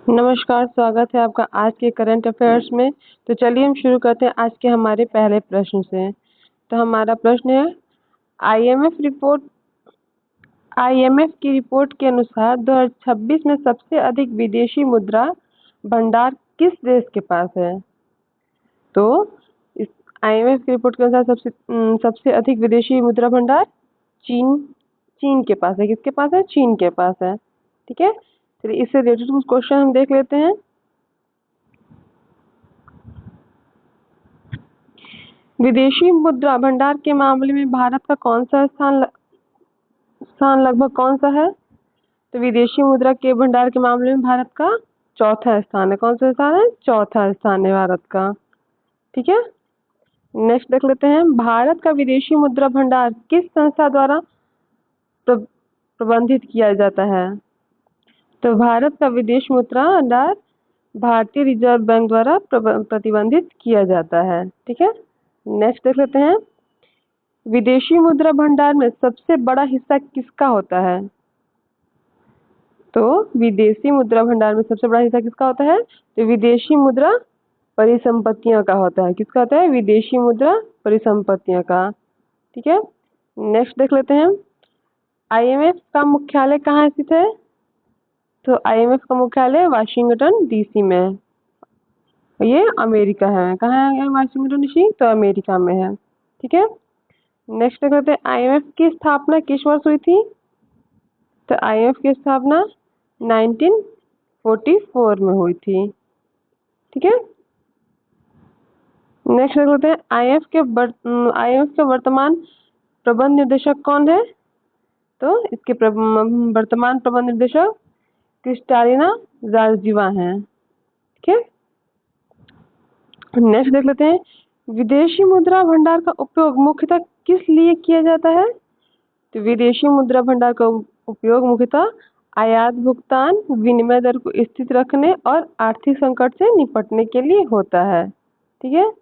नमस्कार, स्वागत है आपका आज के करंट अफेयर्स में। तो चलिए हम शुरू करते हैं आज के हमारे पहले प्रश्न से। तो हमारा प्रश्न है, आईएमएफ की रिपोर्ट के अनुसार 2026 में सबसे अधिक विदेशी मुद्रा भंडार किस देश के पास है? तो इस आईएमएफ की रिपोर्ट के अनुसार सबसे अधिक विदेशी मुद्रा भंडार चीन के पास है। किसके पास है? चीन के पास है। ठीक है, चलिए इससे रिलेटेड कुछ क्वेश्चन हम देख लेते हैं। विदेशी मुद्रा भंडार के मामले में भारत का कौन सा स्थान लगभग कौन सा है? तो विदेशी मुद्रा के भंडार के मामले में भारत का चौथा स्थान है। कौन सा स्थान है? चौथा स्थान है भारत का। ठीक है, नेक्स्ट देख लेते हैं, भारत का विदेशी मुद्रा भंडार किस संस्था द्वारा प्रबंधित किया जाता है? तो भारत का विदेश मुद्रा भंडार भारतीय रिजर्व बैंक द्वारा प्रतिबंधित किया जाता है। ठीक है, नेक्स्ट देख लेते हैं, विदेशी मुद्रा भंडार में सबसे बड़ा हिस्सा किसका होता है? तो विदेशी मुद्रा भंडार में सबसे बड़ा हिस्सा किसका होता है? तो विदेशी मुद्रा परिसंपत्तियों का होता है। किसका होता है? विदेशी मुद्रा परिसंपत्तियों का। ठीक है, नेक्स्ट देख लेते हैं, आईएमएफ का मुख्यालय कहाँ स्थित है? तो आईएमएफ का मुख्यालय वाशिंगटन डीसी में है। ये अमेरिका है। कहाँ है वाशिंगटन डीसी? तो अमेरिका में है। ठीक है, नेक्स्ट करते हैं, आईएमएफ की स्थापना किस वर्ष हुई थी? तो आईएमएफ की स्थापना 1944 में हुई थी। ठीक है, नेक्स्ट करते हैं, आईएमएफ के वर्तमान प्रबंध निर्देशक कौन है? तो इसके वर्तमान प्रबंध निर्देशक क्रिस्टालिना जार्जिवा हैं। ठीक है, नेक्स्ट देख लेते हैं, विदेशी मुद्रा भंडार का उपयोग मुख्यतः किस लिए किया जाता है? तो विदेशी मुद्रा भंडार का उपयोग मुख्यतः आयात भुगतान, विनिमय दर को स्थिर रखने और आर्थिक संकट से निपटने के लिए होता है। ठीक है,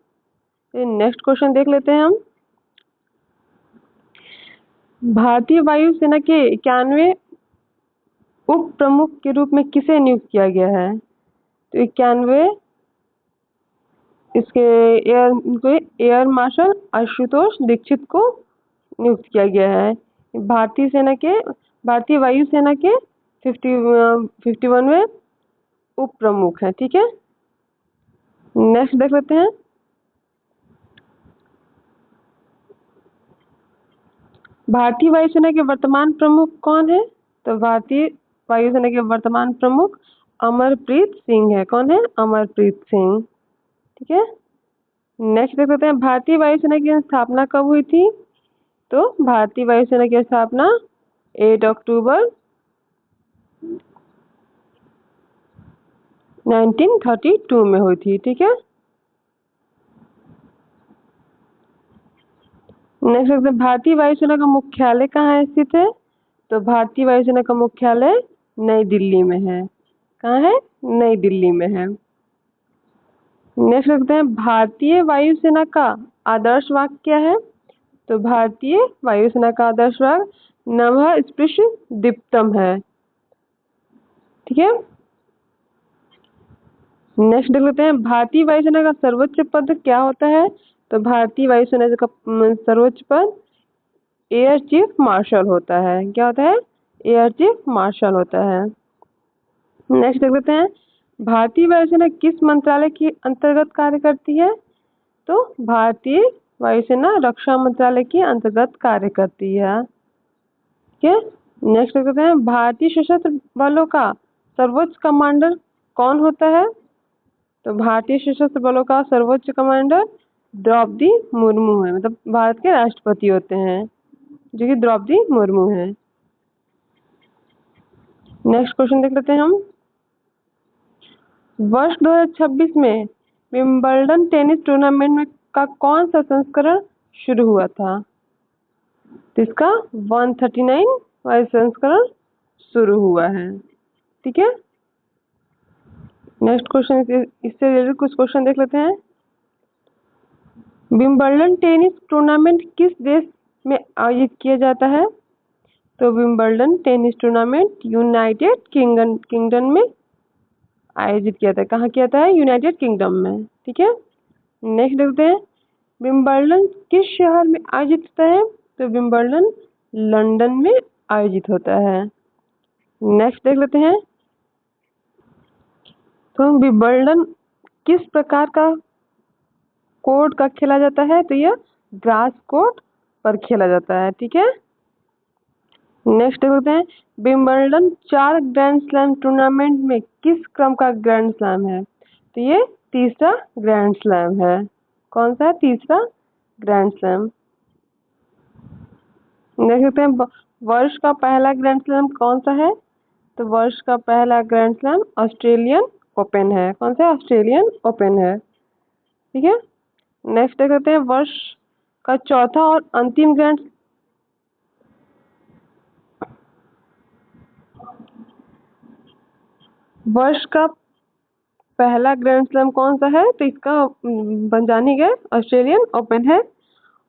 नेक्स्ट क्वेश्चन देख लेते हैं हम, भारतीय वायुसेना के 91 उप प्रमुख के रूप में किसे नियुक्त किया गया है? तो 91 इसके एयर मार्शल आशुतोष दीक्षित को नियुक्त किया गया है। भारतीय वायुसेना के 51वें उप प्रमुख है। ठीक है, नेक्स्ट देख लेते हैं, भारतीय वायुसेना के वर्तमान प्रमुख कौन है? तो भारतीय वायुसेना के वर्तमान प्रमुख अमरप्रीत सिंह है। कौन है? अमरप्रीत सिंह। ठीक है, नेक्स्ट देख लेते हैं, भारतीय वायुसेना की स्थापना कब हुई थी? तो भारतीय वायुसेना की स्थापना 8 अक्टूबर 1932 में हुई थी। ठीक है, नेक्स्ट देखते हैं, भारतीय वायुसेना का मुख्यालय कहाँ स्थित है? तो भारतीय वायुसेना का मुख्यालय नई दिल्ली में है। कहाँ है? नई दिल्ली में है। नेक्स्ट देखते हैं, भारतीय वायुसेना का आदर्श वाक्य क्या है? तो भारतीय वायुसेना का आदर्श वाक्य नभः स्पृश दीप्तम है। ठीक है, नेक्स्ट देख लेते हैं, भारतीय वायुसेना का सर्वोच्च पद क्या होता है? तो भारतीय वायुसेना का सर्वोच्च पद एयर चीफ मार्शल होता है। क्या होता है? एयर चीफ मार्शल होता है। नेक्स्ट देख लेते हैं, भारतीय वायुसेना किस मंत्रालय के अंतर्गत कार्य करती है? तो भारतीय वायुसेना रक्षा मंत्रालय के अंतर्गत कार्य करती है। ठीक है, नेक्स्ट देख लेते हैं, भारतीय सशस्त्र बलों का सर्वोच्च कमांडर कौन होता है? तो भारतीय सशस्त्र बलों का सर्वोच्च कमांडर द्रौपदी मुर्मू है। मतलब भारत के राष्ट्रपति होते हैं, जो कि द्रौपदी मुर्मू है। नेक्स्ट क्वेश्चन देख लेते हैं हम, वर्ष 2026 में विंबलडन टेनिस टूर्नामेंट में का कौन सा संस्करण शुरू हुआ था? तो इसका 139वां संस्करण शुरू हुआ है। ठीक है, नेक्स्ट क्वेश्चन इससे रिलेटेड कुछ क्वेश्चन देख लेते हैं, विंबलडन टेनिस टूर्नामेंट किस देश में आयोजित किया जाता है? तो Wimbledon tennis tournament United kingdom में आयोजित किया था। कहाँ किया था? यूनाइटेड किंगडम में। ठीक है, नेक्स्ट देखते हैं विंबलडन किस शहर में आयोजित होता है? तो विंबलडन लंदन में आयोजित होता है। नेक्स्ट देख लेते हैं तो विंबलडन किस प्रकार का कोर्ट का खेला जाता है? तो यह ग्रास कोर्ट पर खेला जाता है। ठीक है, नेक्स्ट देखते हैं विंबलडन 4 ग्रैंड स्लैम टूर्नामेंट में किस क्रम का ग्रैंड स्लैम है? तो ये तीसरा ग्रैंड स्लैम है। कौन सा है? तीसरा ग्रैंड स्लैम। देख सकते हैं वर्ष का पहला ग्रैंड स्लैम कौन सा है? तो वर्ष का पहला ग्रैंड स्लैम ऑस्ट्रेलियन ओपन है। कौन सा? ऑस्ट्रेलियन ओपन है। ठीक है, नेक्स्ट देख सकते हैं वर्ष का चौथा और अंतिम ग्रैंड वर्ष का पहला ग्रैंड स्लैम कौन सा है? तो इसका जानी गए ऑस्ट्रेलियन ओपन है।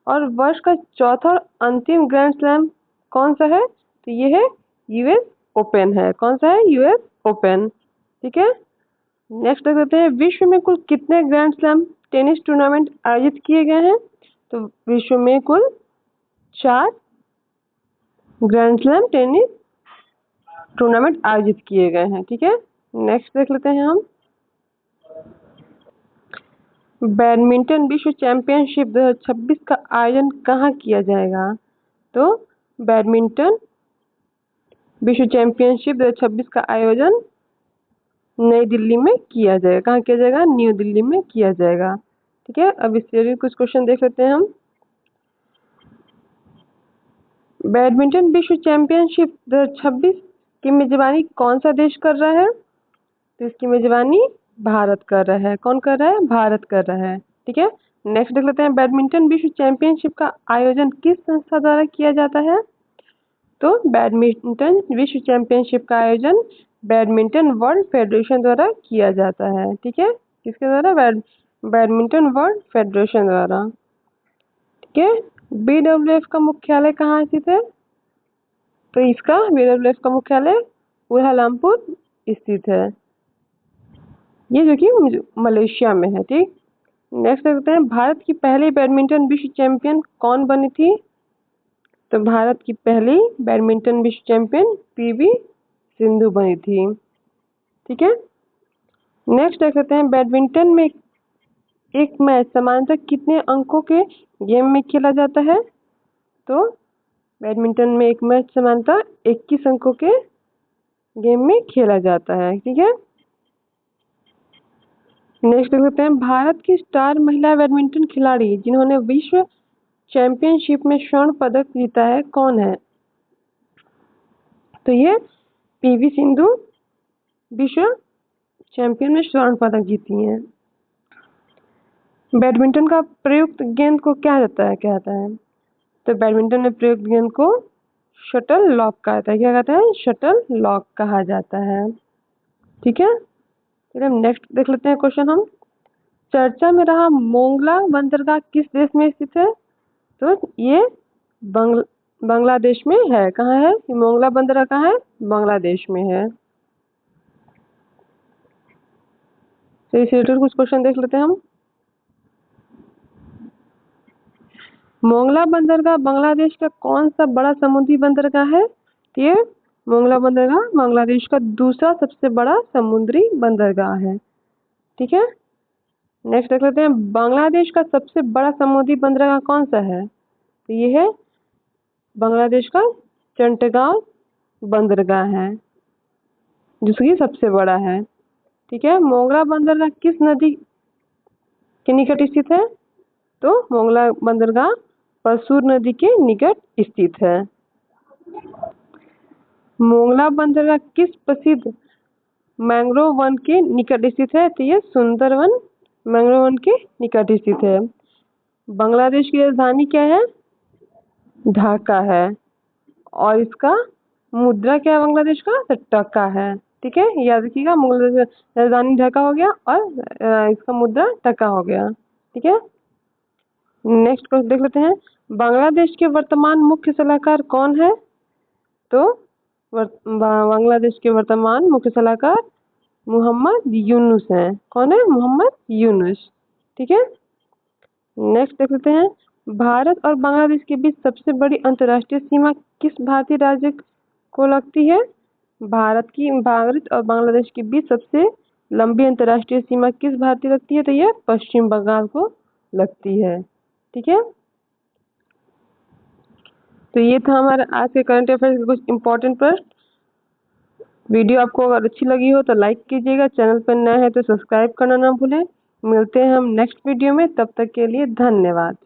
और वर्ष का चौथा और अंतिम ग्रैंड स्लैम कौन सा है? तो ये है यूएस ओपन है। कौन सा है? US open. ठीक है, नेक्स्ट देख लेते हैं विश्व में कुल कितने ग्रैंड स्लैम टेनिस टूर्नामेंट आयोजित किए गए हैं? तो विश्व में कुल 4 ग्रैंड स्लैम टेनिस टूर्नामेंट आयोजित किए गए हैं। ठीक है, नेक्स्ट देख लेते हैं हम बैडमिंटन विश्व चैंपियनशिप 2026 का आयोजन कहाँ किया जाएगा? तो बैडमिंटन विश्व चैंपियनशिप 2026 का आयोजन नई दिल्ली में किया जाएगा। कहाँ किया जाएगा? न्यू दिल्ली में किया जाएगा। ठीक है, अब इससे भी कुछ क्वेश्चन देख लेते हैं हम। बैडमिंटन विश्व चैंपियनशिप 2026 की मेजबानी कौन सा देश कर रहा है? तो इसकी मेजबानी भारत कर रहा है। कौन कर रहा है? भारत कर रहा है। ठीक है, नेक्स्ट देख लेते हैं बैडमिंटन विश्व चैंपियनशिप का आयोजन किस संस्था द्वारा किया जाता है? तो बैडमिंटन विश्व चैंपियनशिप का आयोजन बैडमिंटन वर्ल्ड फेडरेशन द्वारा किया जाता है। ठीक है, किसके द्वारा? बैडमिंटन वर्ल्ड फेडरेशन द्वारा। ठीक है, बीडब्ल्यूएफ का मुख्यालय कहाँ स्थित है? तो इसका बीडब्ल्यूएफ का मुख्यालय कुआलालंपुर स्थित है, ये जो कि मलेशिया में है। ठीक, नेक्स्ट देखते हैं भारत की पहली बैडमिंटन विश्व चैंपियन कौन बनी थी? तो भारत की पहली बैडमिंटन विश्व चैंपियन पीवी सिंधु बनी थी। ठीक है, नेक्स्ट देख लेते हैं बैडमिंटन में एक मैच सामान्यतः कितने अंकों के गेम में खेला जाता है? तो बैडमिंटन में एक मैच सामान्यतः 21 अंकों के गेम में खेला जाता है। ठीक है, नेक्स्ट देख लेते हैं भारत की स्टार महिला बैडमिंटन खिलाड़ी जिन्होंने विश्व चैंपियनशिप में स्वर्ण पदक जीता है कौन है? तो ये पीवी सिंधु विश्व चैंपियन में स्वर्ण पदक जीती हैं। बैडमिंटन का प्रयुक्त गेंद को क्या कहता है? तो बैडमिंटन में प्रयुक्त गेंद को शटल लॉक कहता है। क्या कहता है? शटल लॉक कहा जाता है। ठीक है, फिर हम नेक्स्ट देख लेते हैं क्वेश्चन हम। चर्चा में रहा मोंगला बंदरगाह किस देश में स्थित है? तो ये बांग्लादेश में है। कहाँ है ये मोंगला बंदरगाह? कहाँ है? बांग्लादेश में है। तो इस रिलेटेड कुछ क्वेश्चन देख लेते हैं हम। मोंगला बंदरगाह बांग्लादेश का कौन सा बड़ा समुद्री बंदरगाह है? तो ये मोंगला बंदरगाह बांग्लादेश का दूसरा सबसे बड़ा समुद्री बंदरगाह है। ठीक है, नेक्स्ट देख लेते हैं बांग्लादेश का सबसे बड़ा समुद्री बंदरगाह कौन सा है? तो ये है बांग्लादेश का चट्टगांव बंदरगाह है, जिसकी सबसे बड़ा है। ठीक है, मोंगला बंदरगाह किस नदी के निकट स्थित है? तो मोंगला बंदरगाह परसूर नदी के निकट स्थित है। मोंगला बंदरगाह किस प्रसिद्ध मैंग्रोव वन के निकट स्थित है? तो ये सुंदरवन मैंग्रोव वन के निकट स्थित है। बांग्लादेश की राजधानी क्या है? ढाका है। और इसका मुद्रा क्या है बांग्लादेश का? तो टका है। ठीक है, याद रखिएगा राजधानी ढाका हो गया और इसका मुद्रा टका हो गया। ठीक है, नेक्स्ट क्वेश्चन देख लेते हैं बांग्लादेश के वर्तमान मुख्य सलाहकार कौन है? तो बांग्लादेश के वर्तमान मुख्य सलाहकार मोहम्मद यूनुस हैं। कौन है? मोहम्मद यूनुस। ठीक है, नेक्स्ट देख लेते हैं। भारत और बांग्लादेश के बीच सबसे बड़ी अंतर्राष्ट्रीय सीमा किस भारतीय राज्य को लगती है? भारत और बांग्लादेश के बीच सबसे लंबी अंतर्राष्ट्रीय सीमा किस भारतीय लगती है? तो यह पश्चिम बंगाल को लगती है। ठीक है, तो ये था हमारा आज के करंट अफेयर्स के कुछ इम्पोर्टेंट प्रश्न। वीडियो आपको अगर अच्छी लगी हो तो लाइक कीजिएगा, चैनल पर नए हैं तो सब्सक्राइब करना ना भूलें। मिलते हैं हम नेक्स्ट वीडियो में, तब तक के लिए धन्यवाद।